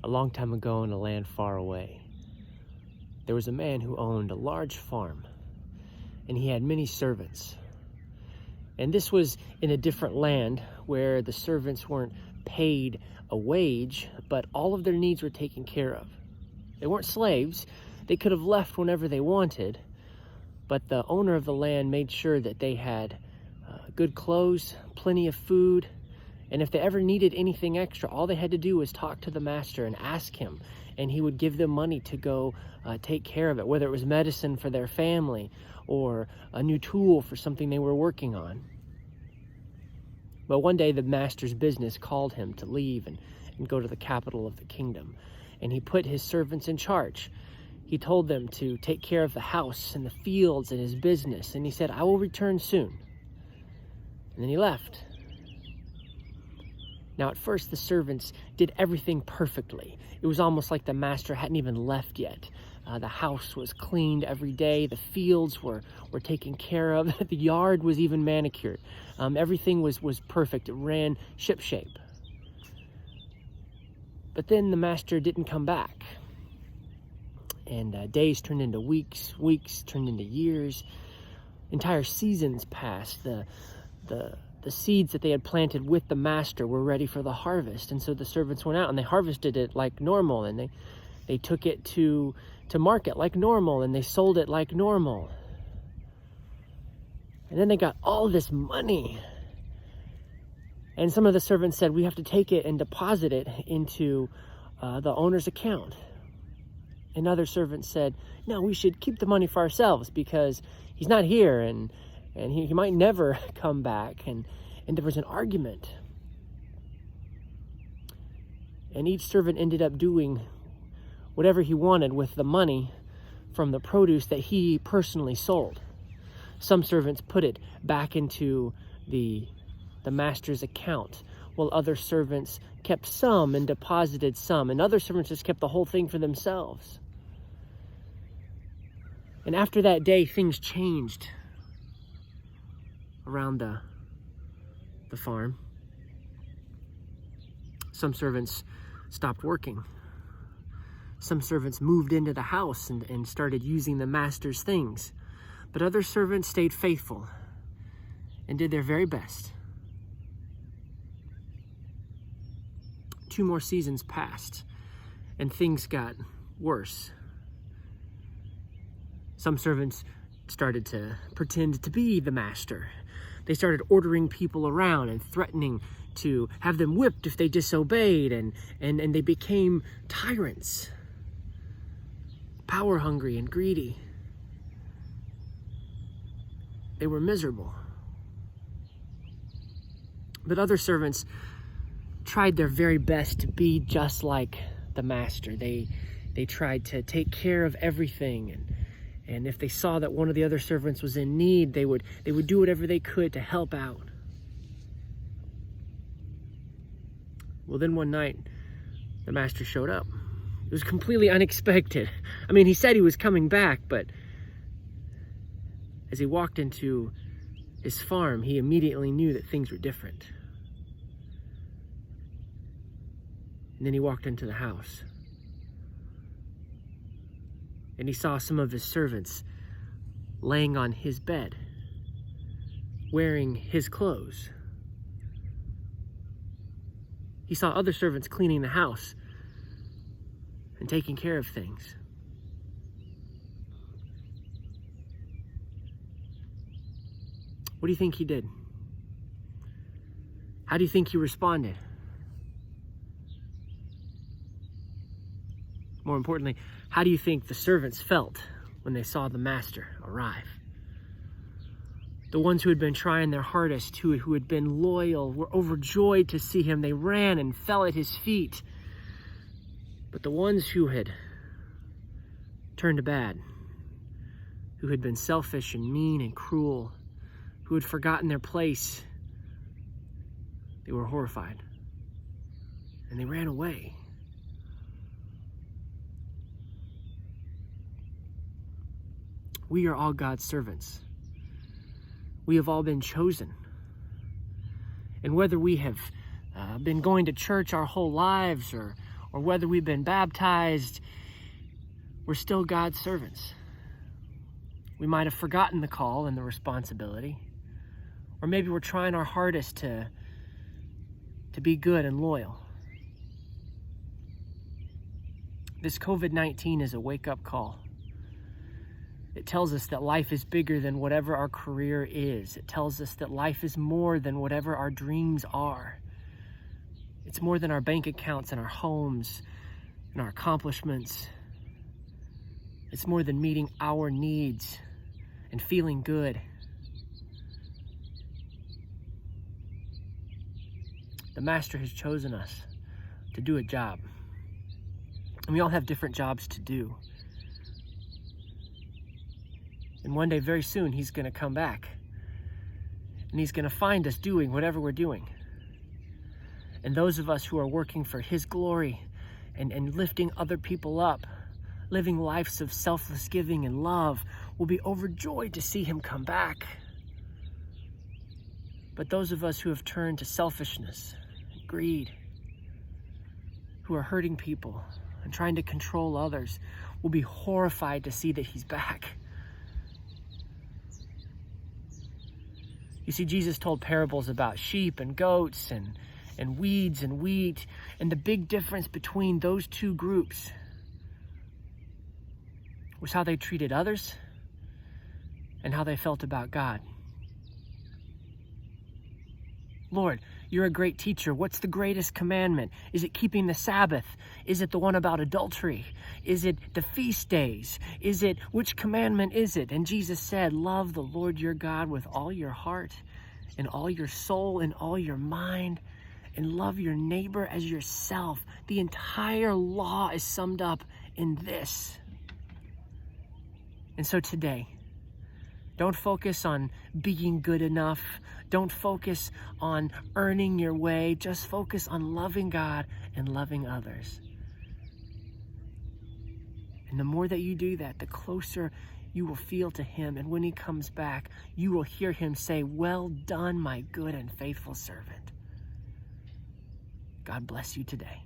A long time ago in a land far away, there was a man who owned a large farm, and he had many servants. And this was in a different land where the servants weren't paid a wage, but all of their needs were taken care of. They weren't slaves. They could have left whenever they wanted, but the owner of the land made sure that they had good clothes, plenty of food, and if they ever needed anything extra, all they had to do was talk to the master and ask him, and he would give them money to go take care of it, whether it was medicine for their family or a new tool for something they were working on. But one day the master's business called him to leave and go to the capital of the kingdom, and he put his servants in charge. He told them to take care of the house and the fields and his business, and he said, "I will return soon." And then he left. Now, at first, the servants did everything perfectly. It was almost like the master hadn't even left yet. The house was cleaned every day. The fields were taken care of. The yard was even manicured. Everything was perfect. It ran shipshape. But then the master didn't come back. And days turned into weeks. Weeks turned into years. Entire seasons passed. The seeds that they had planted with the master were ready for the harvest. And so the servants went out and they harvested it like normal, and they took it to market like normal, and they sold it like normal. And then they got all this money. And some of the servants said, "We have to take it and deposit it into the owner's account." And other servants said, "No, we should keep the money for ourselves because he's not here and he might never come back." And there was an argument. And each servant ended up doing whatever he wanted with the money from the produce that he personally sold. Some servants put it back into the master's account, while other servants kept some and deposited some, and other servants just kept the whole thing for themselves. And after that day, things changed around the farm. Some servants stopped working. Some servants moved into the house and started using the master's things. But other servants stayed faithful and did their very best. 2 more seasons passed, and things got worse. Some servants started to pretend to be the master. They started ordering people around and threatening to have them whipped if they disobeyed, and they became tyrants, power hungry and greedy. They were miserable. But other servants tried their very best to be just like the master. They tried to take care of everything, and if they saw that one of the other servants was in need, they would do whatever they could to help out. Well, then one night, the master showed up. It was completely unexpected. I mean, he said he was coming back, but as he walked into his farm, he immediately knew that things were different. And then he walked into the house. And he saw some of his servants laying on his bed, wearing his clothes. He saw other servants cleaning the house and taking care of things. What do you think he did? How do you think he responded? More importantly, how do you think the servants felt when they saw the master arrive? The ones who had been trying their hardest, who had been loyal, were overjoyed to see him. They ran and fell at his feet. But the ones who had turned to bad, who had been selfish and mean and cruel, who had forgotten their place, they were horrified. And they ran away. We are all God's servants. We have all been chosen. And whether we have been going to church our whole lives or or whether we've been baptized, we're still God's servants. We might have forgotten the call and the responsibility, or maybe we're trying our hardest to be good and loyal. This COVID-19 is a wake-up call. It tells us that life is bigger than whatever our career is. It tells us that life is more than whatever our dreams are. It's more than our bank accounts and our homes and our accomplishments. It's more than meeting our needs and feeling good. The Master has chosen us to do a job. And we all have different jobs to do. And one day, very soon, he's going to come back. And he's going to find us doing whatever we're doing. And those of us who are working for his glory and lifting other people up, living lives of selfless giving and love, will be overjoyed to see him come back. But those of us who have turned to selfishness, and greed, who are hurting people and trying to control others, will be horrified to see that he's back. You see, Jesus told parables about sheep and goats and weeds and wheat, and the big difference between those two groups was how they treated others and how they felt about God. Lord, you're a great teacher. What's the greatest commandment? Is it keeping the Sabbath? Is it the one about adultery? Is it the feast days? Which commandment is it? And Jesus said, love the Lord your God with all your heart and all your soul and all your mind, and love your neighbor as yourself. The entire law is summed up in this. And so today, don't focus on being good enough. Don't focus on earning your way. Just focus on loving God and loving others. And the more that you do that, the closer you will feel to him. And when he comes back, you will hear him say, well done, my good and faithful servant. God bless you today.